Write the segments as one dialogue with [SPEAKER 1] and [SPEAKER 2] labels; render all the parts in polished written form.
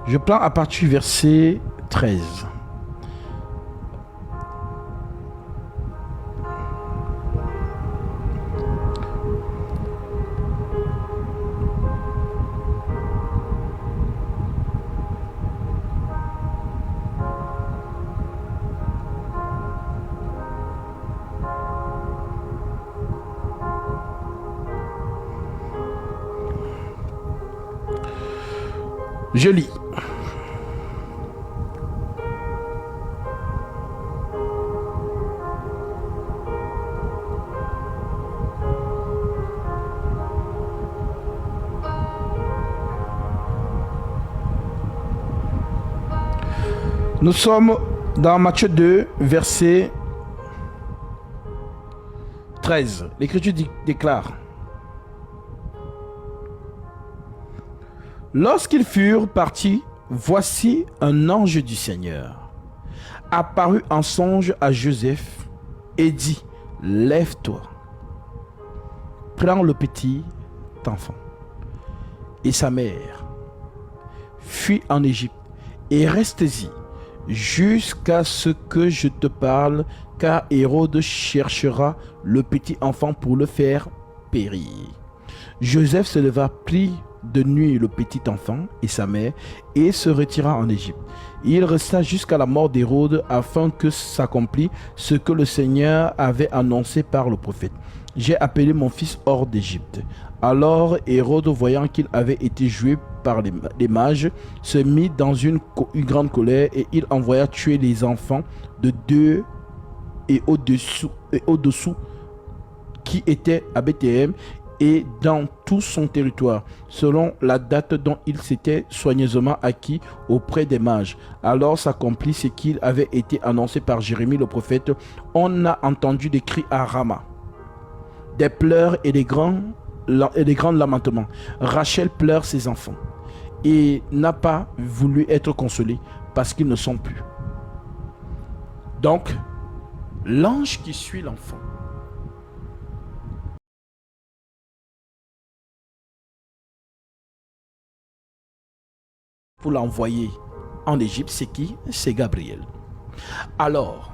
[SPEAKER 1] Je prends à partir du verset 13. Je lis. Nous sommes dans Matthieu 2, verset 13. L'Écriture déclare: Lorsqu'ils furent partis, voici un ange du Seigneur apparut en songe à Joseph et dit: Lève-toi, prends le petit enfant et sa mère, fuis en Égypte et reste-y jusqu'à ce que je te parle, car Hérode cherchera le petit enfant pour le faire périr. Joseph se leva, prit de nuit le petit enfant et sa mère et se retira en Égypte. Il resta jusqu'à la mort d'Hérode afin que s'accomplisse ce que le Seigneur avait annoncé par le prophète: J'ai appelé mon fils hors d'Égypte. Alors Hérode, voyant qu'il avait été joué par les mages, se mit dans une grande colère et il envoya tuer les enfants de 2 et au-dessous qui étaient à Bethléem et dans tout son territoire, selon la date dont il s'était soigneusement acquis auprès des mages. Alors s'accomplit ce qui avait été annoncé par Jérémie le prophète: On a entendu des cris à Rama, des pleurs et des grands lamentements. Rachel pleure ses enfants et n'a pas voulu être consolée parce qu'ils ne sont plus. Donc, l'ange qui suit l'enfant pour l'envoyer en Égypte, c'est qui? C'est Gabriel. Alors,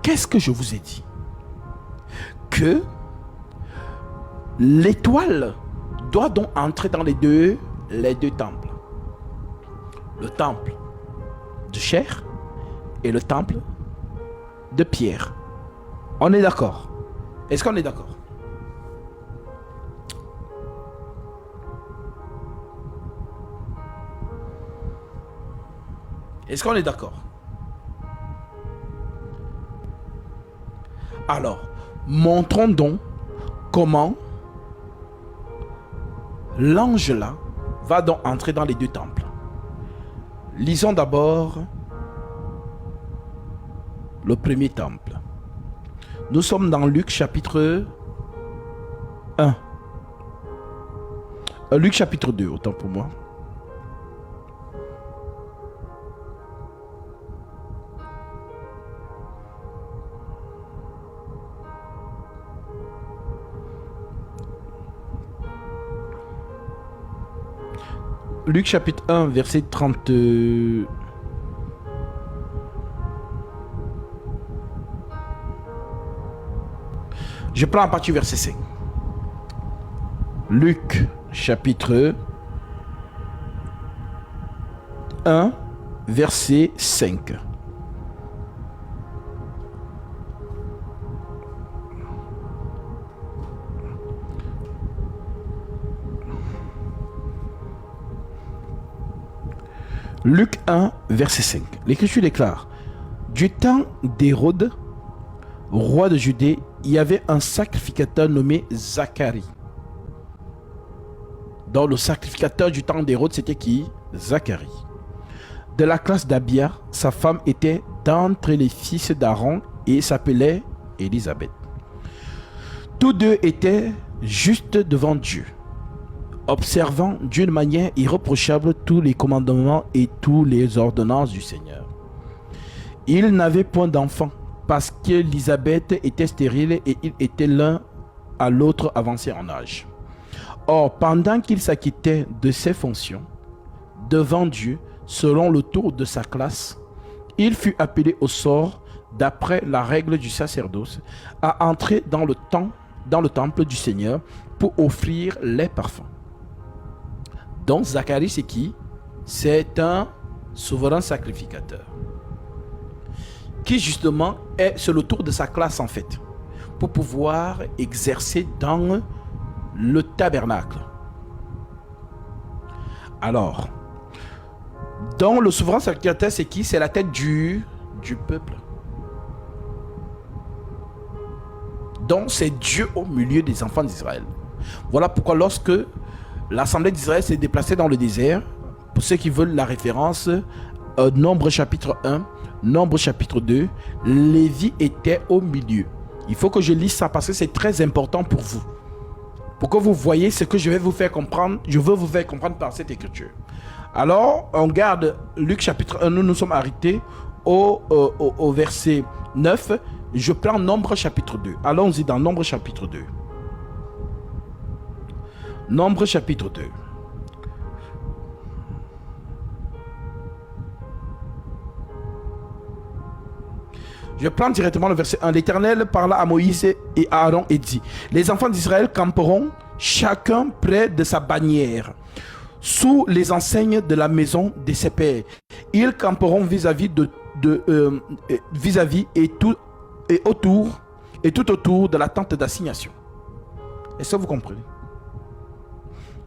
[SPEAKER 1] qu'est-ce que je vous ai dit? Que l'étoile doit donc entrer dans les deux temples. Le temple de chair et le temple de pierre. On est d'accord? Est-ce qu'on est d'accord? Est-ce qu'on est d'accord? Alors, montrons donc comment l'ange là va donc entrer dans les deux temples. Lisons d'abord le premier temple. Nous sommes dans Luc chapitre 1. Luc chapitre 2, autant pour moi. Luc chapitre 1, verset 30. Je prends à partir du verset 5. Luc chapitre 1, verset 5. Luc 1, verset 5. L'Écriture déclare: Du temps d'Hérode, roi de Judée, il y avait un sacrificateur nommé Zacharie. Donc le sacrificateur du temps d'Hérode, c'était qui? Zacharie. De la classe d'Abia, sa femme était d'entre les fils d'Aaron et s'appelait Élisabeth. Tous deux étaient justes devant Dieu, observant d'une manière irréprochable tous les commandements et toutes les ordonnances du Seigneur. Ils n'avaient point d'enfant parce qu'Élisabeth était stérile et ils étaient l'un à l'autre avancés en âge. Or, pendant qu'il s'acquittait de ses fonctions, devant Dieu selon le tour de sa classe, il fut appelé au sort, d'après la règle du sacerdoce, à entrer dans le temple du Seigneur pour offrir les parfums. Donc Zacharie, c'est qui? C'est un souverain sacrificateur qui justement est sur le tour de sa classe en fait, pour pouvoir exercer dans le tabernacle. Alors, dans le souverain sacrificateur, c'est qui? C'est la tête du peuple. Donc c'est Dieu au milieu des enfants d'Israël. Voilà pourquoi lorsque l'assemblée d'Israël s'est déplacée dans le désert, pour ceux qui veulent la référence, Nombre chapitre 1, Nombre chapitre 2, Lévi était au milieu. Il faut que je lise ça parce que c'est très important pour vous. Pour que vous voyez ce que je vais vous faire comprendre, je veux vous faire comprendre par cette écriture. Alors, on garde Luc chapitre 1, nous sommes arrêtés au verset 9. Je prends Nombre chapitre 2. Allons-y dans Nombre chapitre 2. Nombre chapitre 2. Je prends directement le verset 1. L'Éternel parla à Moïse et à Aaron et dit: les enfants d'Israël camperont chacun près de sa bannière, sous les enseignes de la maison de ses pères. Ils camperont vis-à-vis et tout autour de la tente d'assignation. Est-ce que vous comprenez?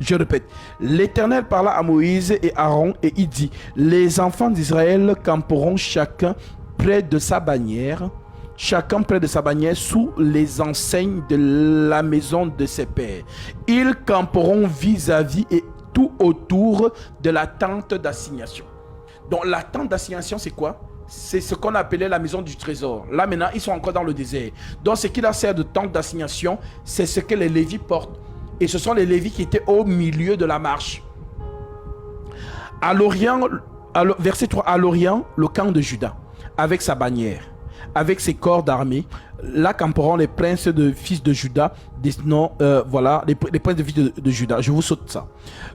[SPEAKER 1] Je répète, l'Éternel parla à Moïse et Aaron et il dit: les enfants d'Israël camperont chacun près de sa bannière, sous les enseignes de la maison de ses pères. Ils camperont vis-à-vis et tout autour de la tente d'assignation. Donc la tente d'assignation, c'est quoi? C'est ce qu'on appelait la maison du trésor. Là maintenant, ils sont encore dans le désert. Donc ce qui leur sert de tente d'assignation, c'est ce que les Lévites portent. Et ce sont les Lévites qui étaient au milieu de la marche. À l'Orient, verset 3, à l'Orient, le camp de Juda, avec sa bannière, avec ses corps d'armée. Là camperont les princes de fils de Juda, voilà, les princes de fils de Juda. Je vous saute ça.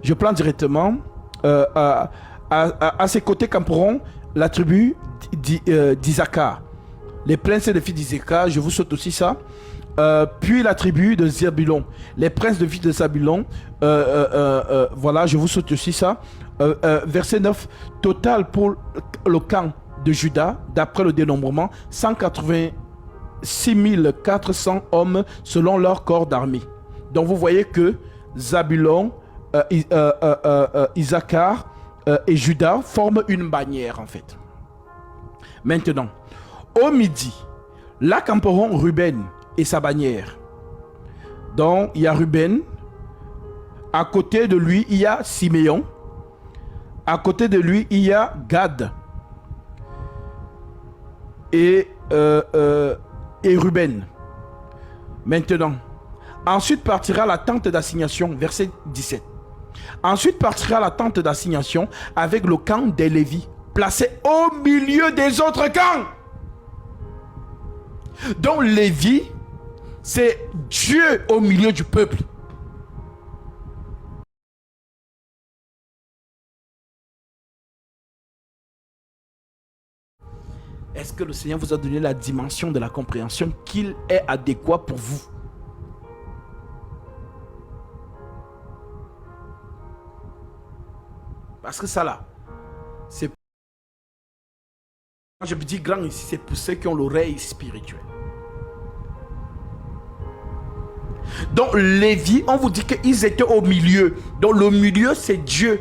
[SPEAKER 1] Je prends directement à ses côtés camperont la tribu d'Isaacar, les princes de fils d'Isaacar. Je vous saute aussi ça. Puis la tribu de Zebulon, les princes de fils de Zabulon. Voilà, je vous saute aussi ça. Verset 9, total pour le camp de Juda, d'après le dénombrement, 186 400 hommes selon leur corps d'armée. Donc vous voyez que Zabulon, Isaacar et Juda forment une bannière en fait. Maintenant, au midi, là camperont Ruben et sa bannière. Donc il y a Ruben, à côté de lui il y a Siméon, à côté de lui il y a Gad et Ruben. Maintenant, ensuite partira la tente d'assignation, verset 17. Ensuite partira la tente d'assignation avec le camp des Lévis, placé au milieu des autres camps. Donc Lévi, c'est Dieu au milieu du peuple. Est-ce que le Seigneur vous a donné la dimension de la compréhension qu'il est adéquat pour vous? Parce que ça là, c'est... Quand je dis grand ici, c'est pour ceux qui ont l'oreille spirituelle. Donc Lévi, on vous dit qu'ils étaient au milieu. Donc le milieu, c'est Dieu.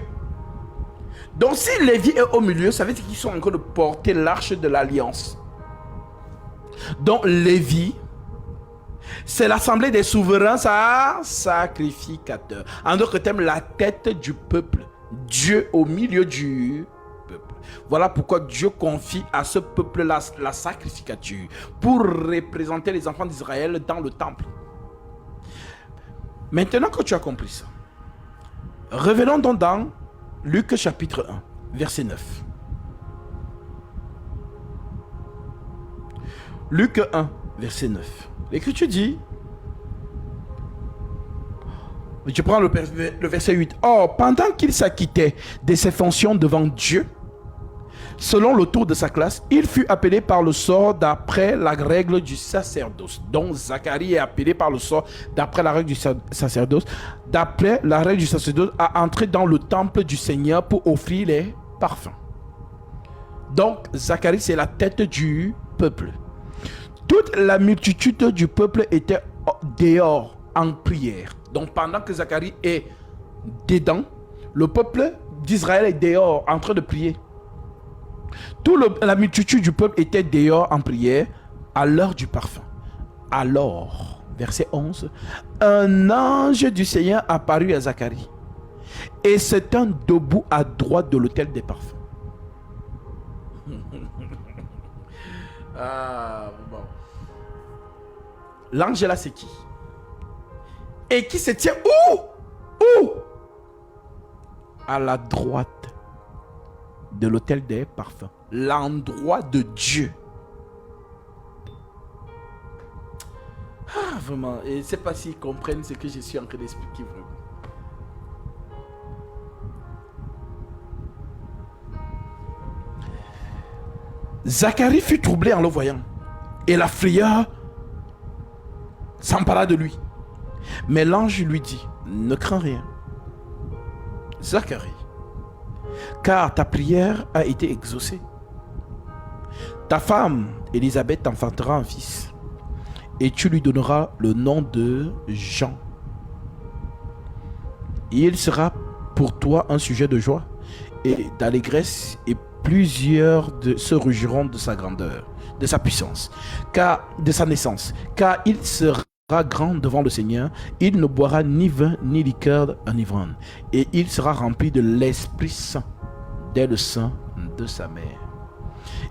[SPEAKER 1] Donc si Lévi est au milieu, ça veut dire qu'ils sont en train de porter l'arche de l'alliance. Donc Lévi, c'est l'assemblée des souverains sacrificateurs. En d'autres termes, la tête du peuple. Dieu au milieu du peuple. Voilà pourquoi Dieu confie à ce peuple-là la sacrificature pour représenter les enfants d'Israël dans le temple. Maintenant que tu as compris ça, revenons donc dans Luc chapitre 1, verset 9. Luc 1, verset 9. L'Écriture dit, Je prends le verset 8. Or, pendant qu'il s'acquittait de ses fonctions devant Dieu, selon le tour de sa classe, il fut appelé par le sort d'après la règle du sacerdoce. Donc Zacharie est appelé par le sort d'après la règle du sacerdoce. D'après la règle du sacerdoce, à entrer dans le temple du Seigneur pour offrir les parfums. Donc Zacharie, c'est la tête du peuple. Toute la multitude du peuple était dehors en prière. Donc pendant que Zacharie est dedans, le peuple d'Israël est dehors en train de prier. La multitude du peuple était dehors en prière à l'heure du parfum. Alors, verset 11, un ange du Seigneur apparut à Zacharie et se tint debout à droite de l'autel des parfums. Bon. L'ange là, c'est qui? Et qui se tient où? À la droite de l'autel des parfums. L'endroit de Dieu. Vraiment. Et je ne sais pas s'ils comprennent ce que je suis en train d'expliquer vraiment. Zacharie fut troublé en le voyant. Et la frayeur s'empara de lui. Mais l'ange lui dit, ne crains rien, Zacharie, car ta prière a été exaucée. Ta femme, Élisabeth, t'enfantera un fils, et tu lui donneras le nom de Jean. Il sera pour toi un sujet de joie et d'allégresse, et plusieurs se réjouiront de sa grandeur, de sa puissance, de sa naissance, car il sera grand devant le Seigneur. Il ne boira ni vin ni liqueur enivrante, et il sera rempli de l'Esprit Saint dès le sein de sa mère.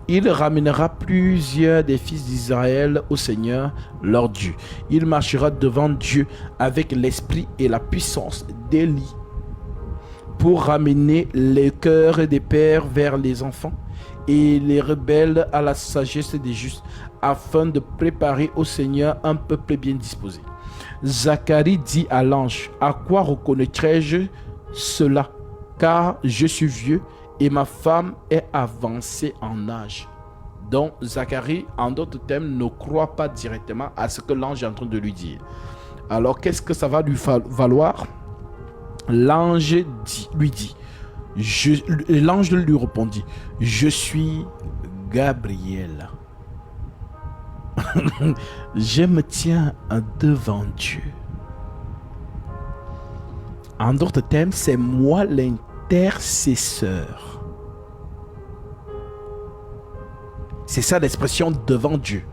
[SPEAKER 1] Il ramènera plusieurs des fils d'Israël au Seigneur leur Dieu. Il marchera devant Dieu avec l'esprit et la puissance d'Élie, pour ramener les cœurs des pères vers les enfants et les rebelles à la sagesse des justes, afin de préparer au Seigneur un peuple bien disposé. Zacharie dit à l'ange, à quoi reconnaîtrai-je cela? Car je suis vieux et ma femme est avancée en âge. Donc Zacharie, en d'autres termes, ne croit pas directement à ce que l'ange est en train de lui dire. Alors qu'est-ce que ça va lui valoir? L'ange lui dit, l'ange lui répondit, je suis Gabriel. Je me tiens devant Dieu. En d'autres termes, c'est moi l'intercesseur. C'est ça l'expression devant Dieu.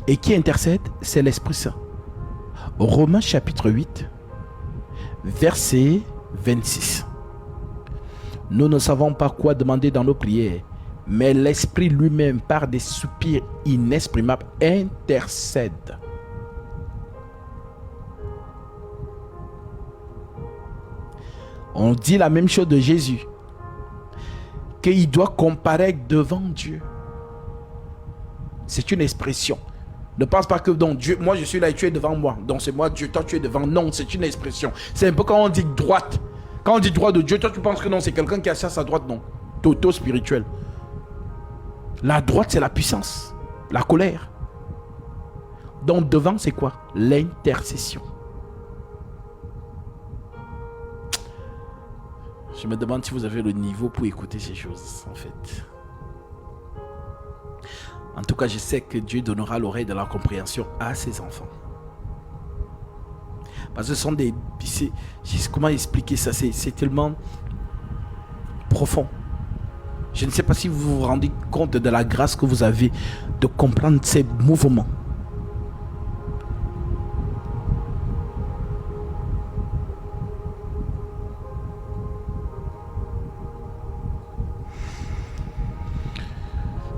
[SPEAKER 1] Et qui intercède? C'est l'Esprit Saint. Romains chapitre 8, verset 26. Nous ne savons pas quoi demander dans nos prières, mais l'Esprit lui-même, par des soupirs inexprimables, intercède. On dit la même chose de Jésus, qu'il doit comparaître devant Dieu. C'est une expression. Ne pense pas que donc Dieu, moi je suis là et tu es devant moi, donc c'est moi Dieu, toi tu es devant. Non, c'est une expression. C'est un peu quand on dit droite. Quand on dit droit de Dieu, toi tu penses que non, c'est quelqu'un qui a à sa droite. Non, toto spirituel. La droite, c'est la puissance, la colère. Donc devant, c'est quoi? L'intercession. Je me demande si vous avez le niveau pour écouter ces choses, en fait. En tout cas, je sais que Dieu donnera l'oreille de la compréhension à ses enfants. Parce que ce sont des... Comment expliquer ça? C'est tellement profond. Je ne sais pas si vous vous rendez compte de la grâce que vous avez de comprendre ces mouvements.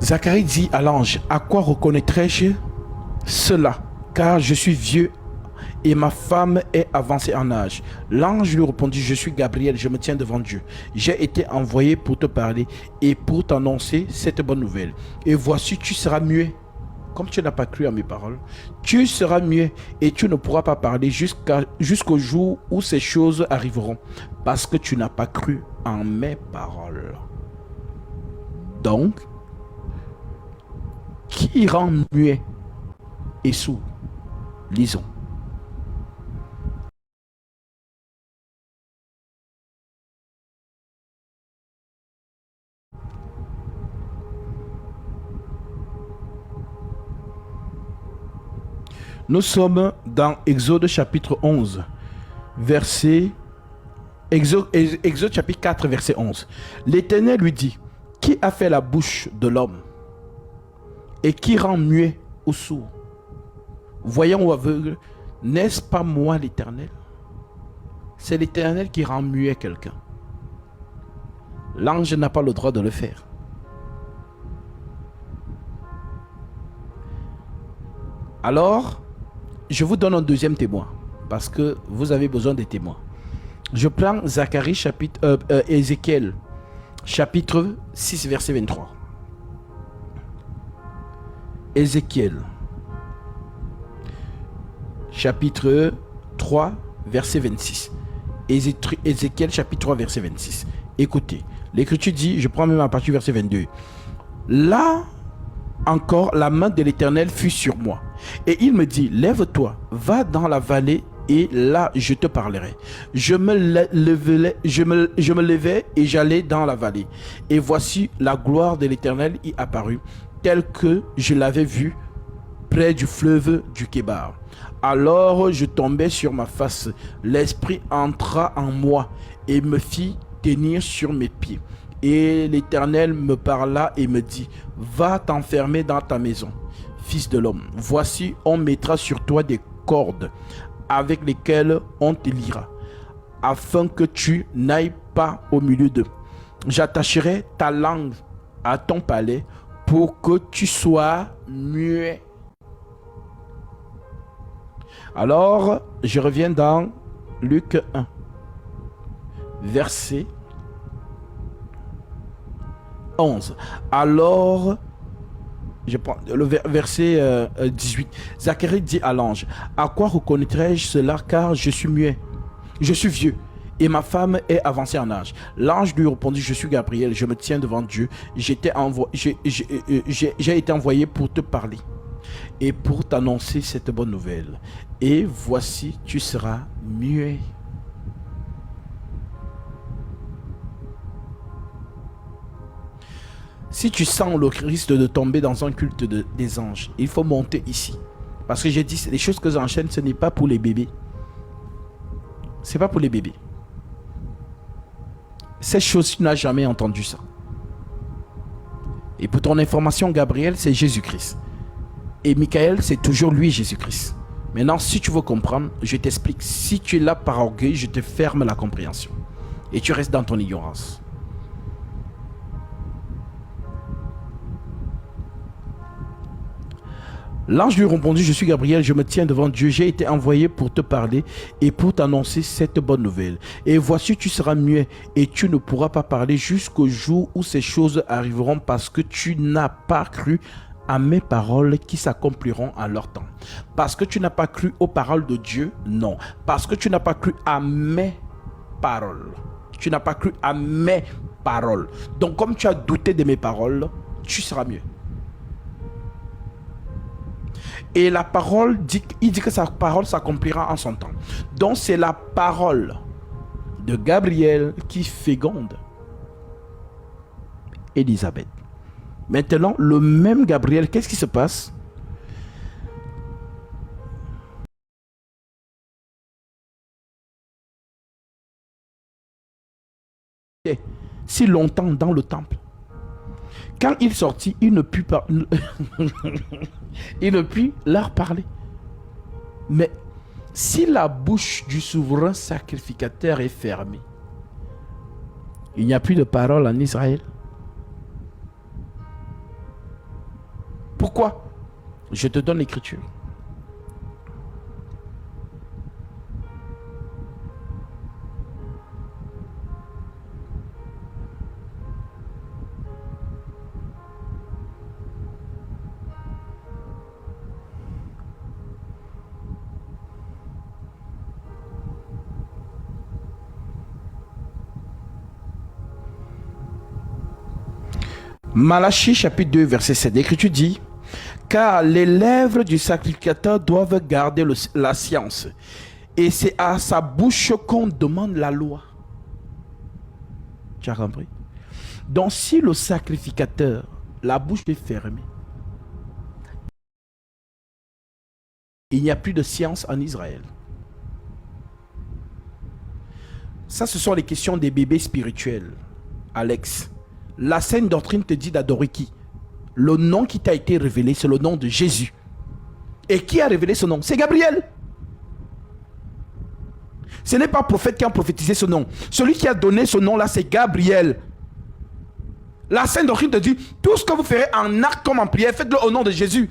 [SPEAKER 1] Zacharie dit à l'ange, à quoi reconnaîtrai-je cela? Car je suis vieux et ma femme est avancée en âge. L'ange lui répondit, je suis Gabriel, je me tiens devant Dieu. J'ai été envoyé pour te parler et pour t'annoncer cette bonne nouvelle. Et voici, tu seras muet comme tu n'as pas cru à mes paroles, tu seras muet et tu ne pourras pas parler jusqu'au jour où ces choses arriveront, parce que tu n'as pas cru en mes paroles. Donc, qui rend muet et sourd? Lisons. Nous sommes dans Exode chapitre 11, verset... Exode chapitre 4, verset 11. L'Éternel lui dit, qui a fait la bouche de l'homme et qui rend muet ou sourd, voyant ou aveugle? N'est-ce pas moi l'Éternel? C'est l'Éternel qui rend muet quelqu'un. L'ange n'a pas le droit de le faire. Alors, je vous donne un deuxième témoin, parce que vous avez besoin des témoins. Je prends Ézéchiel, chapitre 6, verset 23. Ézéchiel, chapitre 3, verset 26. Ézéchiel, chapitre 3, verset 26. Écoutez, l'Écriture dit, je prends même à partir du verset 22. Là encore, la main de l'Éternel fut sur moi. Et il me dit, lève-toi, va dans la vallée, et là je te parlerai. Je me levai et j'allai dans la vallée. Et voici la gloire de l'Éternel y apparut, telle que je l'avais vue près du fleuve du Kébar. Alors je tombai sur ma face. L'Esprit entra en moi et me fit tenir sur mes pieds. Et l'Éternel me parla et me dit, va t'enfermer dans ta maison, fils de l'homme. Voici, on mettra sur toi des cordes avec lesquelles on te liera, afin que tu n'ailles pas au milieu d'eux. J'attacherai ta langue à ton palais pour que tu sois muet. Alors, je reviens dans Luc 1, verset 11. Alors, je prends le verset 18. Zacharie dit à l'ange, à quoi reconnaîtrai-je cela, car je suis muet, je suis vieux, et ma femme est avancée en âge. L'ange lui répondit, je suis Gabriel, je me tiens devant Dieu. J'ai été envoyé pour te parler et pour t'annoncer cette bonne nouvelle. Et voici, tu seras muet. Si tu sens le risque de tomber dans un culte des anges, il faut monter ici. Parce que j'ai dit, les choses que j'enchaîne, ce n'est pas pour les bébés. C'est pas pour les bébés. Ces choses, tu n'as jamais entendu ça. Et pour ton information, Gabriel, c'est Jésus-Christ. Et Michael, c'est toujours lui, Jésus-Christ. Maintenant, si tu veux comprendre, je t'explique. Si tu es là par orgueil, je te ferme la compréhension. Et tu restes dans ton ignorance. L'ange lui répondit, je suis Gabriel, je me tiens devant Dieu, j'ai été envoyé pour te parler et pour t'annoncer cette bonne nouvelle. Et voici, tu seras muet et tu ne pourras pas parler jusqu'au jour où ces choses arriveront, parce que tu n'as pas cru à mes paroles qui s'accompliront à leur temps. Parce que tu n'as pas cru aux paroles de Dieu? Non. Parce que tu n'as pas cru à mes paroles. Tu n'as pas cru à mes paroles. Donc comme tu as douté de mes paroles, tu seras mieux. Et la parole dit, il dit que sa parole s'accomplira en son temps. Donc c'est la parole de Gabriel qui féconde Élisabeth. Maintenant, le même Gabriel, qu'est-ce qui se passe? Si longtemps dans le temple. Quand il sortit, il ne put pas, il ne put leur parler. Mais si la bouche du souverain sacrificateur est fermée, il n'y a plus de parole en Israël. Pourquoi? Je te donne l'écriture. Malachie chapitre 2 verset 7, l'Écriture dit: car les lèvres du sacrificateur doivent garder la science, et c'est à sa bouche qu'on demande la loi. Tu as compris? Donc si le sacrificateur, la bouche est fermée, il n'y a plus de science en Israël. Ça, ce sont les questions des bébés spirituels, Alex. La sainte doctrine te dit d'adorer qui? Le nom qui t'a été révélé, c'est le nom de Jésus. Et qui a révélé ce nom? C'est Gabriel. Ce n'est pas prophète qui a prophétisé ce nom. Celui qui a donné ce nom-là, c'est Gabriel. La sainte doctrine te dit, tout ce que vous ferez en acte comme en prière, faites-le au nom de Jésus.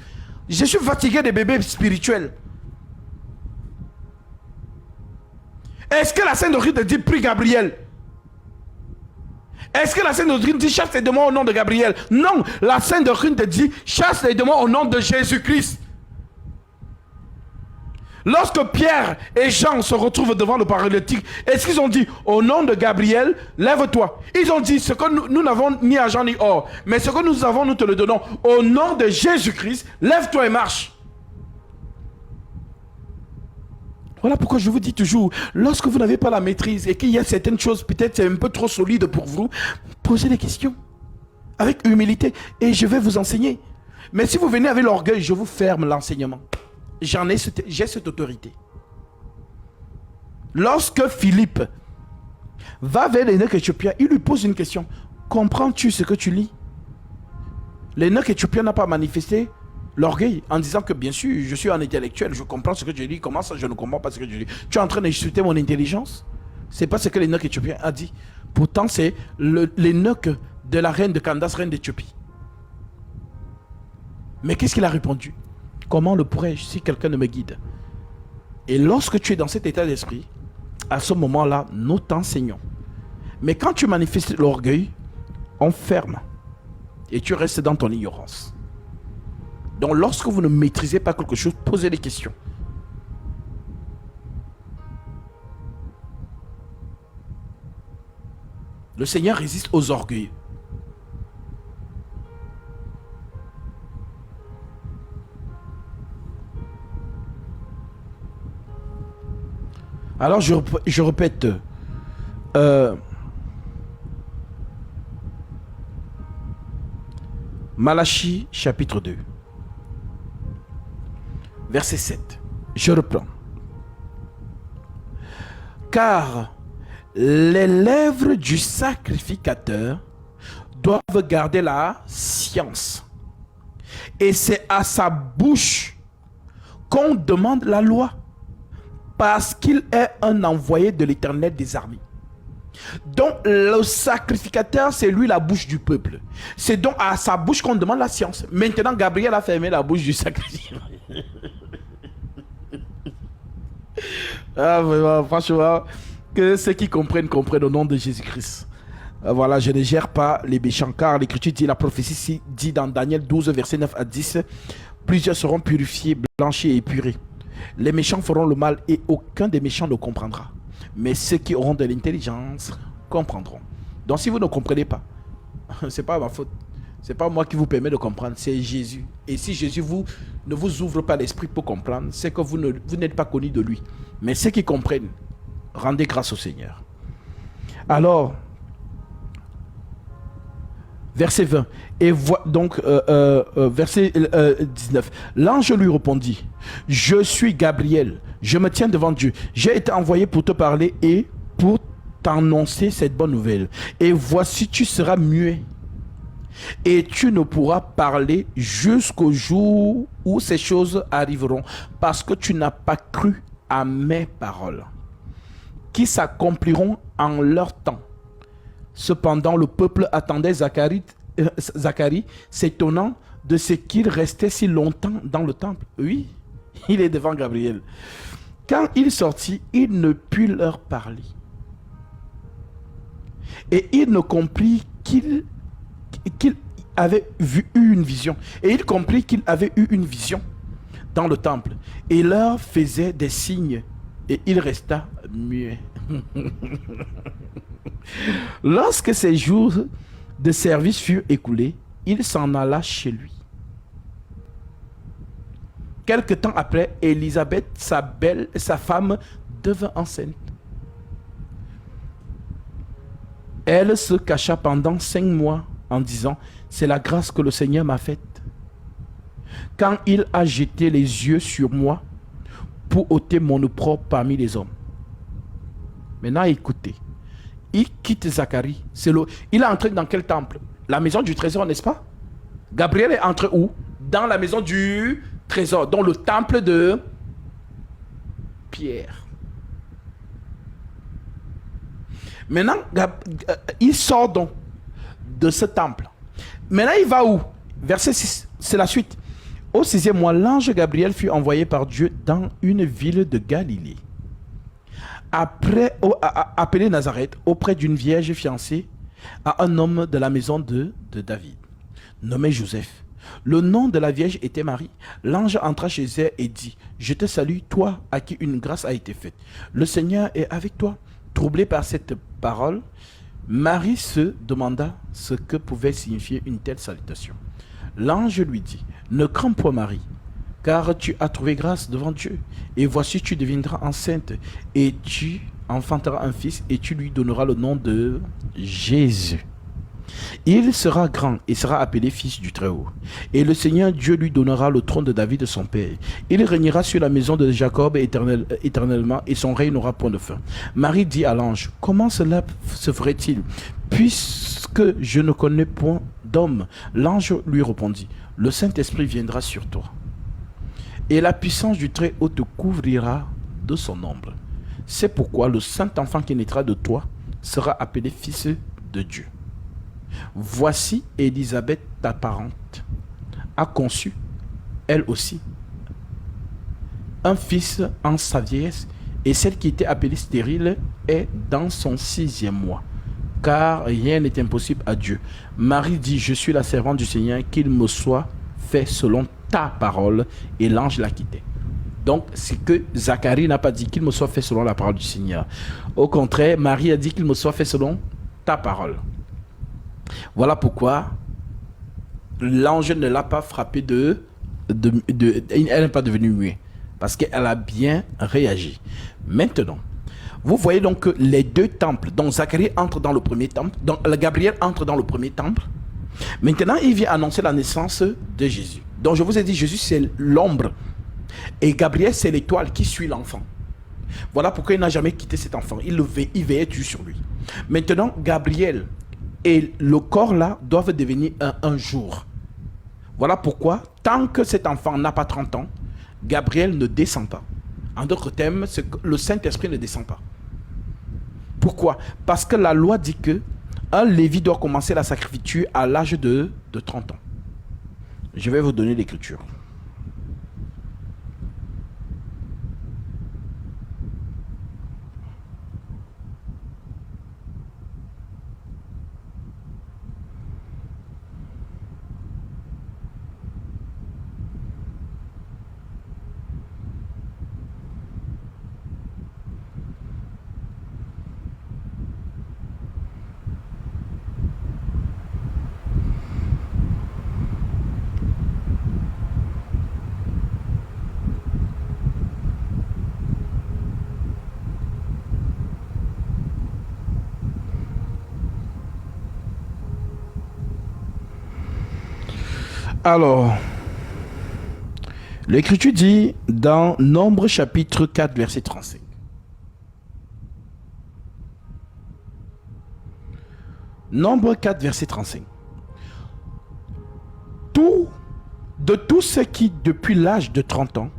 [SPEAKER 1] Je suis fatigué des bébés spirituels. Est-ce que la sainte doctrine te dit, prie Gabriel? Est-ce que la sainte doctrine dit, chasse les démons au nom de Gabriel? Non, la sainte doctrine te dit, chasse les démons au nom de Jésus-Christ. Lorsque Pierre et Jean se retrouvent devant le paralytique, est-ce qu'ils ont dit, au nom de Gabriel, lève-toi? Ils ont dit, ce que nous n'avons ni argent ni or, mais ce que nous avons, nous te le donnons. Au nom de Jésus-Christ, lève-toi et marche. Voilà pourquoi je vous dis toujours, lorsque vous n'avez pas la maîtrise et qu'il y a certaines choses, peut-être c'est un peu trop solide pour vous, posez des questions avec humilité et je vais vous enseigner. Mais si vous venez avec l'orgueil, je vous ferme l'enseignement. J'ai cette autorité. Lorsque Philippe va vers l'énoch éthiopien, il lui pose une question. Comprends-tu ce que tu lis? L'énoch éthiopien n'a pas manifesté l'orgueil en disant que bien sûr, je suis un intellectuel, je comprends ce que je lis. Comment ça, je ne comprends pas ce que je lis? Tu es en train d'insulter mon intelligence? C'est pas ce que l'énoch éthiopien a dit. Pourtant, c'est l'énoch de la reine de Candace, reine d'Éthiopie. Mais qu'est-ce qu'il a répondu? Comment le pourrais-je si quelqu'un ne me guide? Et lorsque tu es dans cet état d'esprit, à ce moment-là, nous t'enseignons. Mais quand tu manifestes l'orgueil, on ferme. Et tu restes dans ton ignorance. Donc lorsque vous ne maîtrisez pas quelque chose, posez des questions. Le Seigneur résiste aux orgueils. Alors je répète. Malachie chapitre 2. Verset 7. Je reprends. Car les lèvres du sacrificateur doivent garder la science. Et c'est à sa bouche qu'on demande la loi. Parce qu'il est un envoyé de l'Éternel des armées. Donc le sacrificateur, c'est lui la bouche du peuple. C'est donc à sa bouche qu'on demande la science. Maintenant, Gabriel a fermé la bouche du sacrificateur. Ah, vraiment, franchement, que ceux qui comprennent au nom de Jésus-Christ. Voilà, je ne gère pas les méchants, car l'Écriture dit, la prophétie dit dans Daniel 12, verset 9 à 10, plusieurs seront purifiés, blanchis et épurés. Les méchants feront le mal et aucun des méchants ne comprendra. Mais ceux qui auront de l'intelligence comprendront. Donc si vous ne comprenez pas, ce n'est pas ma faute. Ce n'est pas moi qui vous permet de comprendre, c'est Jésus. Et si Jésus ne vous ouvre pas l'esprit pour comprendre, c'est que vous n'êtes pas connu de lui. Mais ceux qui comprennent, rendez grâce au Seigneur. Alors, verset 20. Et donc, verset 19. L'ange lui répondit, je suis Gabriel, je me tiens devant Dieu. J'ai été envoyé pour te parler et pour t'annoncer cette bonne nouvelle. Et voici, tu seras muet. Et tu ne pourras parler jusqu'au jour où ces choses arriveront, parce que tu n'as pas cru à mes paroles, qui s'accompliront en leur temps. Cependant, le peuple attendait Zacharie, s'étonnant de ce qu'il restait si longtemps dans le temple. Oui, il est devant Gabriel. Quand il sortit, il ne put leur parler. Et il ne comprit qu'il avait eu une vision. Et il comprit qu'il avait eu une vision dans le temple. Et leur faisait des signes. Et il resta muet. Lorsque ces jours de service furent écoulés, il s'en alla chez lui. Quelque temps après, Élisabeth, sa femme, devint enceinte. Elle se cacha pendant 5 mois en disant, c'est la grâce que le Seigneur m'a faite. Quand il a jeté les yeux sur moi pour ôter mon opprobre parmi les hommes. Maintenant, écoutez. Il quitte Zacharie. Il est entré dans quel temple? La maison du trésor, n'est-ce pas? Gabriel est entré où? Dans la maison du trésor, dans le temple de Pierre. Maintenant, il sort donc de ce temple. Maintenant, il va où? Verset 6, c'est la suite. Au 6e mois, l'ange Gabriel fut envoyé par Dieu dans une ville de Galilée. Appelé Nazareth, auprès d'une vierge fiancée à un homme de la maison de David, nommé Joseph. Le nom de la vierge était Marie. L'ange entra chez elle et dit, je te salue, toi à qui une grâce a été faite. Le Seigneur est avec toi. Troublée par cette parole, Marie se demanda ce que pouvait signifier une telle salutation. L'ange lui dit, ne crains point Marie, car tu as trouvé grâce devant Dieu. Et voici, tu deviendras enceinte, et tu enfanteras un fils, et tu lui donneras le nom de Jésus. Il sera grand et sera appelé fils du Très-Haut. Et le Seigneur Dieu lui donnera le trône de David de son père. Il régnera sur la maison de Jacob éternellement, et son règne n'aura point de fin. Marie dit à l'ange, comment cela se ferait-il, puisque je ne connais point d'homme? L'ange lui répondit, le Saint-Esprit viendra sur toi, et la puissance du Très-Haut te couvrira de son ombre. C'est pourquoi le Saint-Enfant qui naîtra de toi sera appelé fils de Dieu. Voici Élisabeth, ta parente, a conçu, elle aussi, un fils en sa vieillesse, et celle qui était appelée stérile est dans son 6e mois, car rien n'est impossible à Dieu. Marie dit, je suis la servante du Seigneur, qu'il me soit fait selon ta parole, et l'ange l'a quitté. Donc, c'est que Zacharie n'a pas dit qu'il me soit fait selon la parole du Seigneur. Au contraire, Marie a dit qu'il me soit fait selon ta parole. Voilà pourquoi l'ange ne l'a pas frappé elle n'est pas devenue muette, parce qu'elle a bien réagi. Maintenant, vous voyez donc que les deux temples, donc Zacharie entre dans le premier temple, donc Gabriel entre dans le premier temple. Maintenant, il vient annoncer la naissance de Jésus. Donc je vous ai dit, Jésus c'est l'ombre, et Gabriel c'est l'étoile qui suit l'enfant. Voilà pourquoi il n'a jamais quitté cet enfant. Il veillait toujours sur lui. Maintenant, Gabriel et le corps là doivent devenir un jour. Voilà pourquoi, tant que cet enfant n'a pas 30 ans, Gabriel ne descend pas. En d'autres termes, le Saint-Esprit ne descend pas. Pourquoi? Parce que la loi dit que un Lévi doit commencer la sacrificature à l'âge de 30 ans. Je vais vous donner l'écriture. Alors, l'écriture dit dans Nombre chapitre 4 verset 35. Nombre 4 verset 35. De tous ceux qui depuis l'âge de 30 ans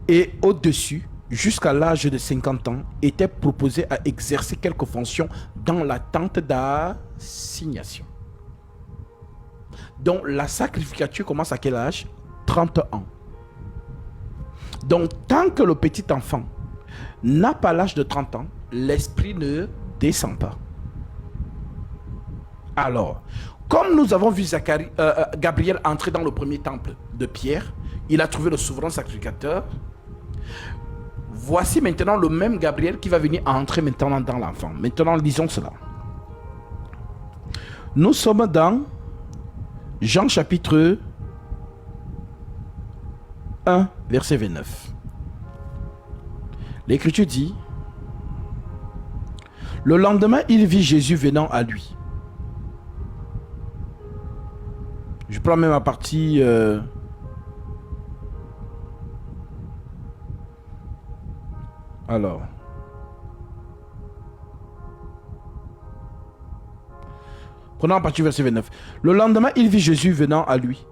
[SPEAKER 1] et au-dessus jusqu'à l'âge de 50 ans étaient proposés à exercer quelques fonctions dans la tente d'assignation. Donc la sacrificature commence à quel âge? 30 ans. Donc tant que le petit enfant n'a pas l'âge de 30 ans, l'esprit ne descend pas. Alors, comme nous avons vu Gabriel entrer dans le premier temple de Pierre, il a trouvé le souverain sacrificateur. Voici maintenant le même Gabriel qui va venir entrer maintenant dans l'enfant. Maintenant, lisons cela. Nous sommes dans Jean chapitre 1, verset 29. L'Écriture dit, le lendemain, il vit Jésus venant à lui. Je prends même la partie... Alors... Prenons la partie verset 29. Le lendemain, il vit Jésus venant à lui.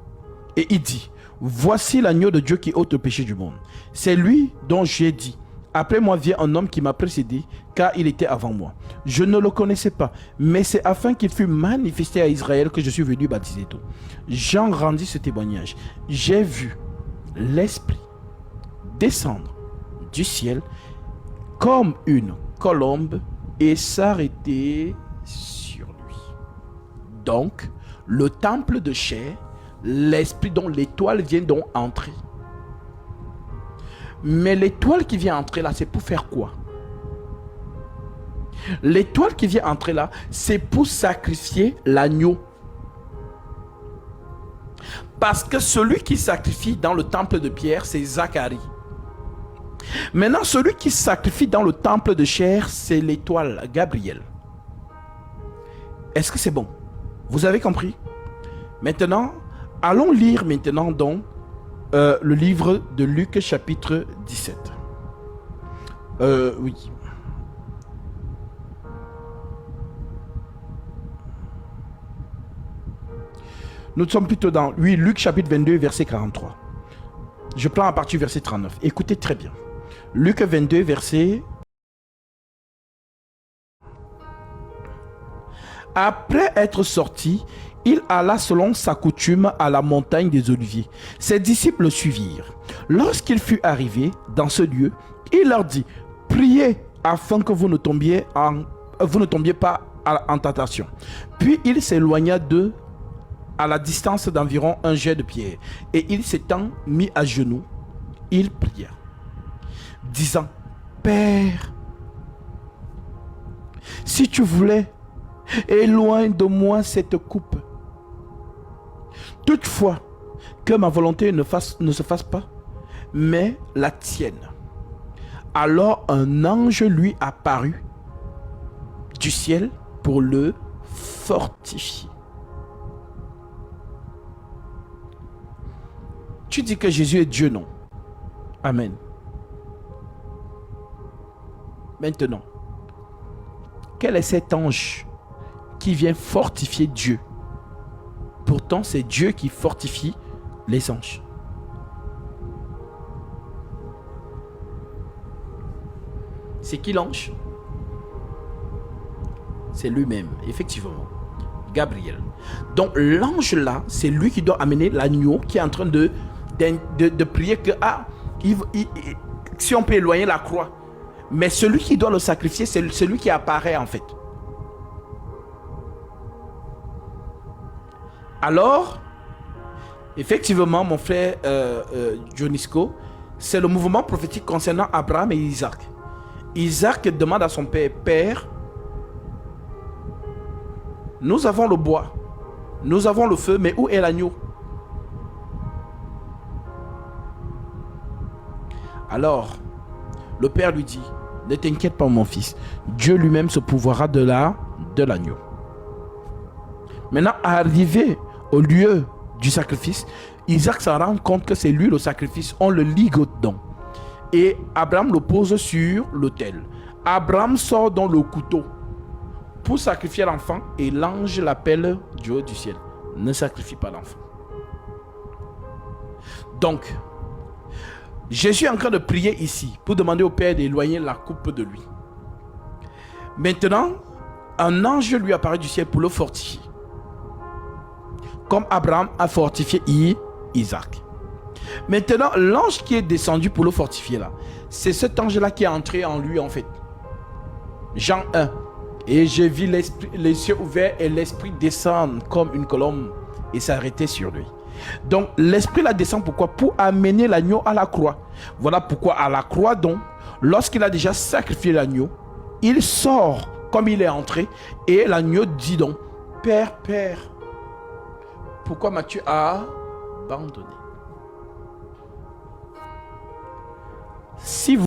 [SPEAKER 1] Et il dit, voici l'agneau de Dieu qui ôte le péché du monde. C'est lui dont j'ai dit, après moi vient un homme qui m'a précédé, car il était avant moi. Je ne le connaissais pas, mais c'est afin qu'il fût manifesté à Israël que je suis venu baptiser d'eau. Jean rendit ce témoignage. J'ai vu l'Esprit descendre du ciel comme une colombe et s'arrêter sur lui. Donc, le temple de chair, l'Esprit dont l'étoile vient donc entrer. Mais l'étoile qui vient entrer là, c'est pour faire quoi? L'étoile qui vient entrer là, c'est pour sacrifier l'agneau. Parce que celui qui sacrifie dans le temple de pierre, c'est Zacharie. Maintenant, celui qui sacrifie dans le temple de chair, c'est l'étoile, Gabriel. Est-ce que c'est bon? Vous avez compris? Maintenant, allons lire maintenant donc le livre de Luc chapitre 17. Oui. Nous sommes plutôt dans Luc chapitre 22 verset 43. Je prends à partir du verset 39. Écoutez très bien. Luc 22 verset... Après être sorti, il alla selon sa coutume à la montagne des Oliviers. Ses disciples le suivirent. Lorsqu'il fut arrivé dans ce lieu, il leur dit, priez afin que vous ne tombiez pas en tentation. Puis il s'éloigna d'eux à la distance d'environ un jet de pierre. Et il s'étant mis à genoux, il pria, disant, Père, si tu voulais, éloigne de moi cette coupe. Toutefois, que ma volonté ne se fasse pas, mais la tienne. Alors un ange lui apparut du ciel pour le fortifier. Tu dis que Jésus est Dieu, non? Amen. Maintenant, quel est cet ange qui vient fortifier Dieu? Pourtant, c'est Dieu qui fortifie les anges. C'est qui l'ange? C'est lui-même, effectivement. Gabriel. Donc l'ange là, c'est lui qui doit amener l'agneau qui est en train de prier que si on peut éloigner la croix. Mais celui qui doit le sacrifier, c'est celui qui apparaît en fait. Alors, effectivement, mon frère Dionisco, c'est le mouvement prophétique concernant Abraham et Isaac. Isaac demande à son père, Père, nous avons le bois, nous avons le feu, mais où est l'agneau? Alors, le père lui dit, ne t'inquiète pas mon fils, Dieu lui-même se pourvoira de l'agneau. Maintenant, arrivé au lieu du sacrifice, Isaac s'en rend compte que c'est lui le sacrifice, on le ligote donc. Et Abraham le pose sur l'autel. Abraham sort dans le couteau pour sacrifier l'enfant et l'ange l'appelle du haut du ciel. Ne sacrifie pas l'enfant. Donc, Jésus est en train de prier ici pour demander au Père d'éloigner la coupe de lui. Maintenant, un ange lui apparaît du ciel pour le fortifier. Comme Abraham a fortifié Isaac. Maintenant, l'ange qui est descendu pour le fortifier là, c'est cet ange-là qui est entré en lui en fait. Jean 1. Et j'ai vu les cieux ouverts et l'esprit descendre comme une colombe et s'arrêter sur lui. Donc l'esprit là descend pourquoi? Pour amener l'agneau à la croix. Voilà pourquoi à la croix donc, lorsqu'il a déjà sacrifié l'agneau, il sort comme il est entré et l'agneau dit donc, Père, Père, pourquoi Matthieu a abandonné. Si vous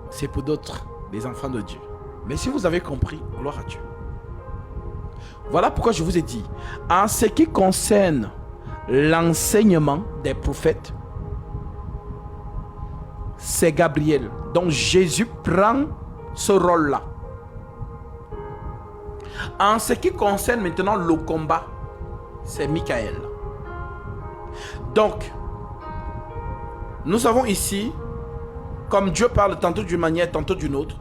[SPEAKER 1] c'est pour d'autres, les enfants de Dieu. Mais si vous avez compris, gloire à Dieu. Voilà pourquoi je vous ai dit, en ce qui concerne l'enseignement des prophètes, c'est Gabriel. Donc Jésus prend ce rôle-là. En ce qui concerne maintenant le combat, c'est Michael. Donc, nous avons ici, comme Dieu parle tantôt d'une manière, tantôt d'une autre,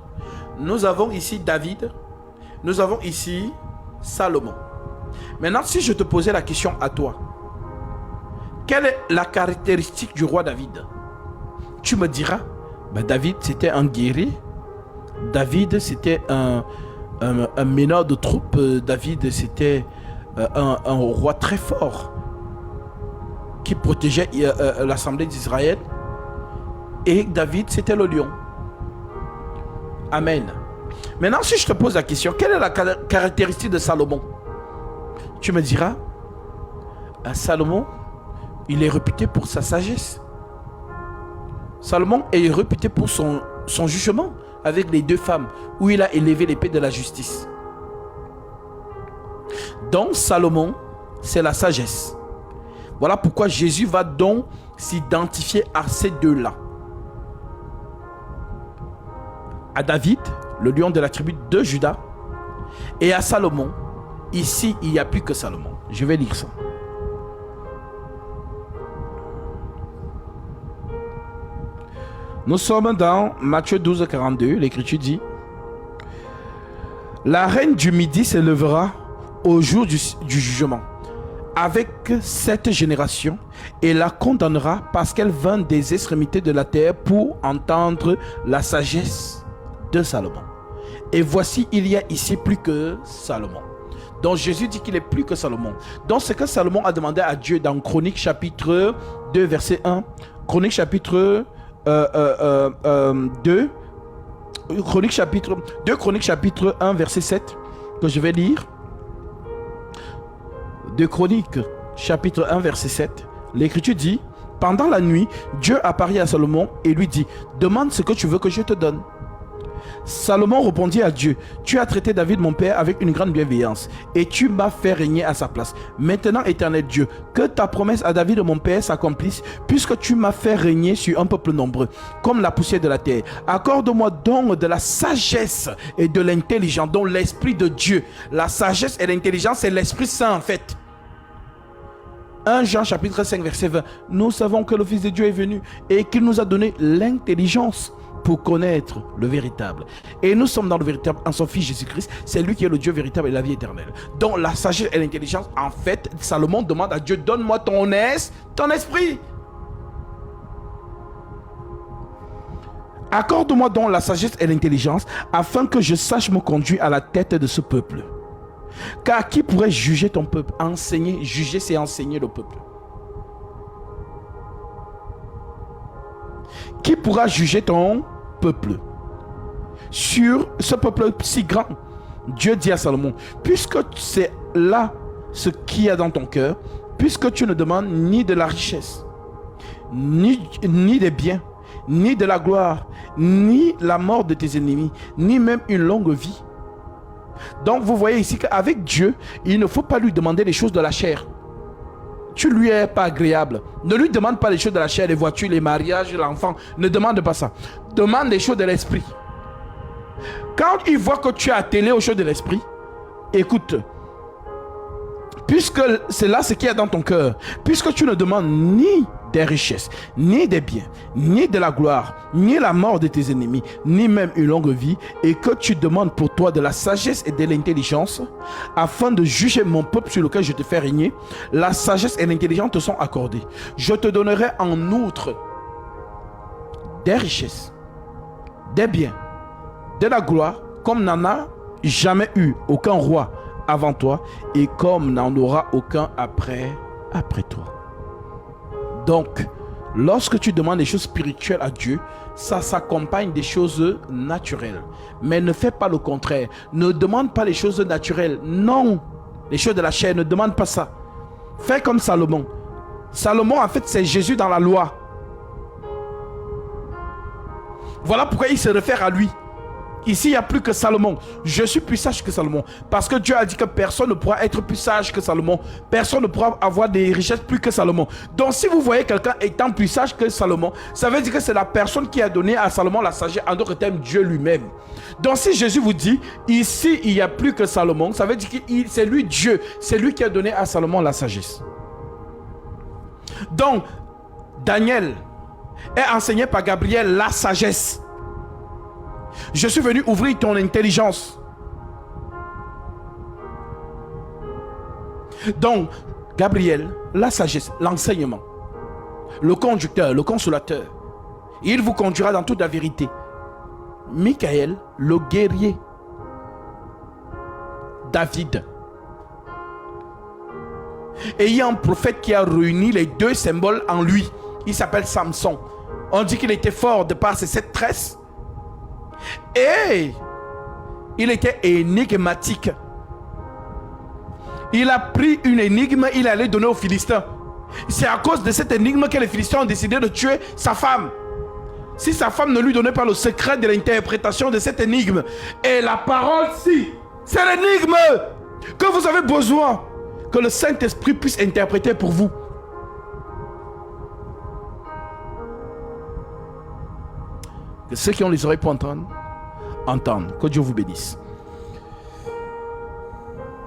[SPEAKER 1] nous avons ici David, nous avons ici Salomon. Maintenant, si je te posais la question à toi, quelle est la caractéristique du roi David? Tu me diras, ben David c'était un guerrier, David c'était un meneur de troupes, David c'était un roi très fort qui protégeait l'assemblée d'Israël, et David c'était le lion. Amen. Maintenant, si je te pose la question, quelle est la caractéristique de Salomon? Tu me diras, Salomon, il est réputé pour sa sagesse. Salomon est réputé pour son jugement avec les deux femmes, où il a élevé l'épée de la justice. Donc Salomon, c'est la sagesse. Voilà pourquoi Jésus va donc s'identifier à ces deux-là. À David, le lion de la tribu de Juda, et à Salomon. Ici, il n'y a plus que Salomon. Je vais lire ça. Nous sommes dans Matthieu 12, 42. L'Écriture dit: la reine du Midi se lèvera au jour du jugement avec cette génération et la condamnera parce qu'elle vint des extrémités de la terre pour entendre la sagesse de Salomon. Et voici, il y a ici plus que Salomon. Donc Jésus dit qu'il est plus que Salomon. Donc ce que Salomon a demandé à Dieu dans Chronique chapitre 2 verset 1, Chronique chapitre 2 Chronique chapitre 1 verset 7 que je vais lire. 2 Chroniques chapitre 1 verset 7, l'Écriture dit: pendant la nuit, Dieu apparut à Salomon et lui dit: demande ce que tu veux que je te donne. Salomon répondit à Dieu: tu as traité David mon père avec une grande bienveillance et tu m'as fait régner à sa place. Maintenant, Éternel Dieu, que ta promesse à David mon père s'accomplisse, puisque tu m'as fait régner sur un peuple nombreux comme la poussière de la terre. Accorde-moi donc de la sagesse et de l'intelligence, donc l'esprit de Dieu. La sagesse et l'intelligence, c'est l'Esprit Saint en fait. 1 Jean chapitre 5 verset 20. Nous savons que le Fils de Dieu est venu et qu'il nous a donné l'intelligence pour connaître le véritable. Et nous sommes dans le véritable en son Fils Jésus-Christ. C'est lui qui est le Dieu véritable et la vie éternelle. Donc la sagesse et l'intelligence, en fait, Salomon demande à Dieu: donne-moi ton esprit. Accorde-moi donc la sagesse et l'intelligence afin que je sache me conduire à la tête de ce peuple. Car qui pourrait juger ton peuple? Enseigner, juger, c'est enseigner le peuple. Qui pourra juger ton peuple sur ce peuple si grand? Dieu dit à Salomon: puisque c'est là ce qu'il y a dans ton cœur, puisque tu ne demandes ni de la richesse, ni des biens, ni de la gloire, ni la mort de tes ennemis, ni même une longue vie. Donc vous voyez ici qu'avec Dieu, il ne faut pas lui demander les choses de la chair. Tu lui es pas agréable. Ne lui demande pas les choses de la chair, les voitures, les mariages, l'enfant. Ne demande pas ça. Demande les choses de l'esprit. Quand il voit que tu es attelé aux choses de l'esprit, écoute, puisque c'est là ce qu'il y a dans ton cœur, puisque tu ne demandes ni des richesses, ni des biens, ni de la gloire, ni la mort de tes ennemis, ni même une longue vie, et que tu demandes pour toi de la sagesse et de l'intelligence, afin de juger mon peuple sur lequel je te fais régner, la sagesse et l'intelligence te sont accordées. Je te donnerai en outre des richesses, des biens, de la gloire, comme n'en a jamais eu aucun roi avant toi, et comme n'en aura aucun après toi. Donc, Lorsque tu demandes des choses spirituelles à Dieu, ça s'accompagne des choses naturelles. Mais ne fais pas le contraire. Ne demande pas les choses naturelles. Non. Les choses de la chair, ne demande pas ça. Fais comme Salomon. Salomon, en fait, c'est Jésus dans la loi. Voilà pourquoi il se réfère à lui. Ici, il n'y a plus que Salomon. Je suis plus sage que Salomon. Parce que Dieu a dit que personne ne pourra être plus sage que Salomon. Personne ne pourra avoir des richesses plus que Salomon. Donc, si vous voyez quelqu'un étant plus sage que Salomon, ça veut dire que c'est la personne qui a donné à Salomon la sagesse. En d'autres termes, Dieu lui-même. Donc, si Jésus vous dit, ici, il n'y a plus que Salomon, ça veut dire que c'est lui Dieu. C'est lui qui a donné à Salomon la sagesse. Donc, Daniel est enseigné par Gabriel la sagesse. Je suis venu ouvrir ton intelligence. Donc, Gabriel, la sagesse, l'enseignement, le conducteur, le consolateur, il vous conduira dans toute la vérité. Michael, le guerrier. David. Et il y a un prophète qui a réuni les deux symboles en lui. Il s'appelle Samson. On dit qu'il était fort de par ses 7 tresses. Et il était énigmatique. Il a pris une énigme, il allait donner aux Philistins. C'est à cause de cette énigme que les Philistins ont décidé de tuer sa femme. Si sa femme ne lui donnait pas le secret de l'interprétation de cette énigme. Et la parole, si, c'est l'énigme que vous avez besoin que le Saint-Esprit puisse interpréter pour vous. Que ceux qui ont les oreilles pour entendre, entendent. Que Dieu vous bénisse.